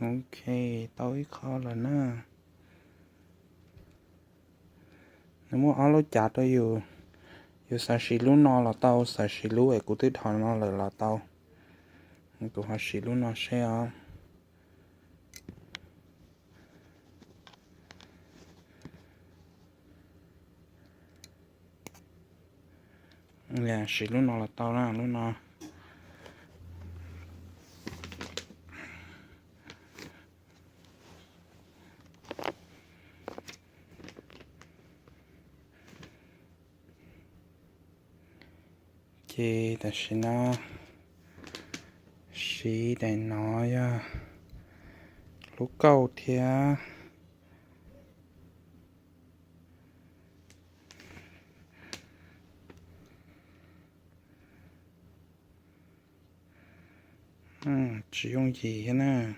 ok tối khó là nó nếu mà áo lối chặt đó dù sa xí lú nó là tao sa xí lú ấy cũng thích thằng nó là tao cũng ha xí lú nó xe á nè xí lú nó là tao ra lú nó chị ta xí nó xí để nói lúc câu thì chỉ dùng gì thế nè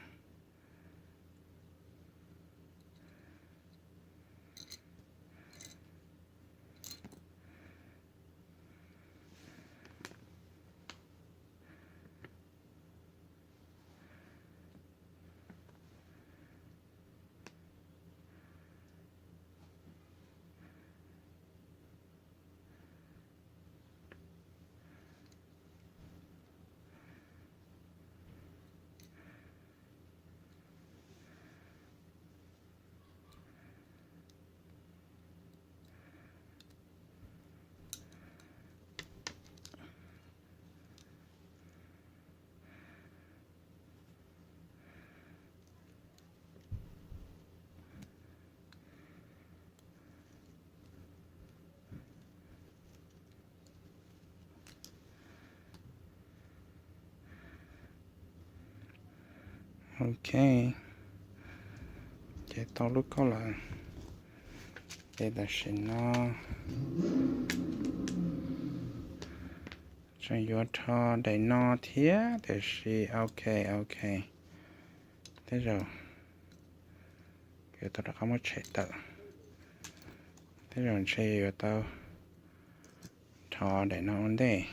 ok để tao lúc có là để ta xí nó cho vô thọ để nó thía để xí ok thế rồi cái tao đã không có chạy tự thế rồi chạy vô tao thọ để nó ổn định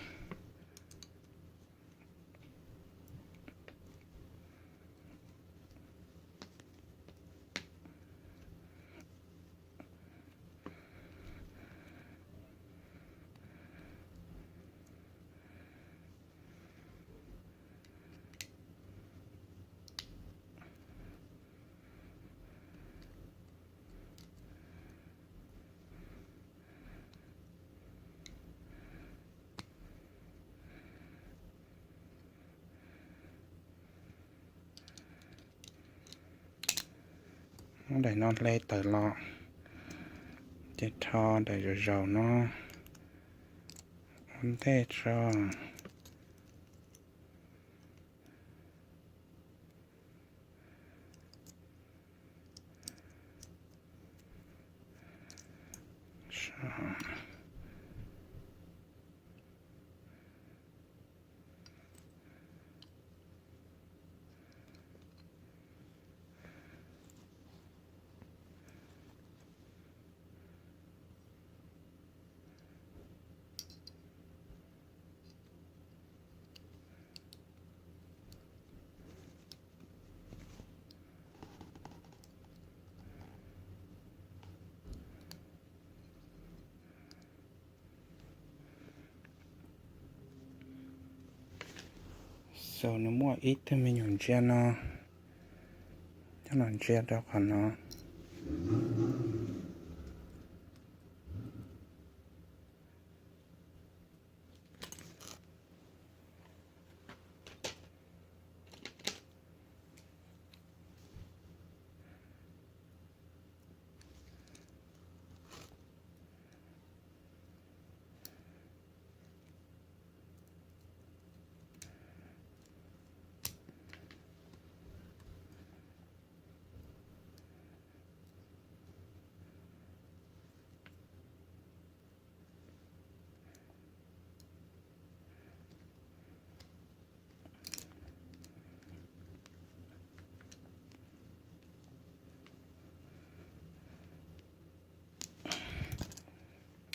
để nó lên tới lọ để thọ để rồi nó ổn định cho sau nếu mua ít thì mình dùng chia nó cho nó chia được còn nó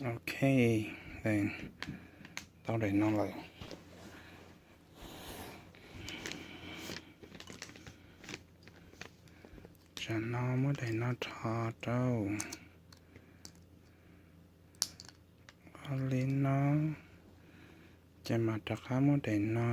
ok then tao để nó lại จะนอมือได้นอทอเจ้าอลินนอจะมาตะข้ามือได้นอ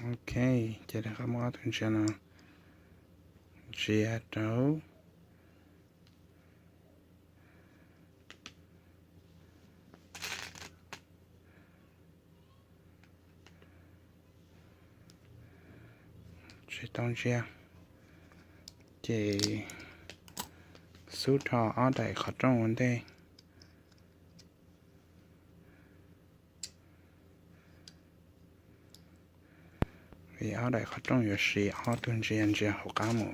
โอเคจะได้ข้ามว่าถึงชนะเชียร์เจ้าใช่ต้องเชียร์เจสุดท้ายเอาได้ขัดจ้องวันเด้vì áo đại khó trong有时áo tuần tiền chỉ học cá mù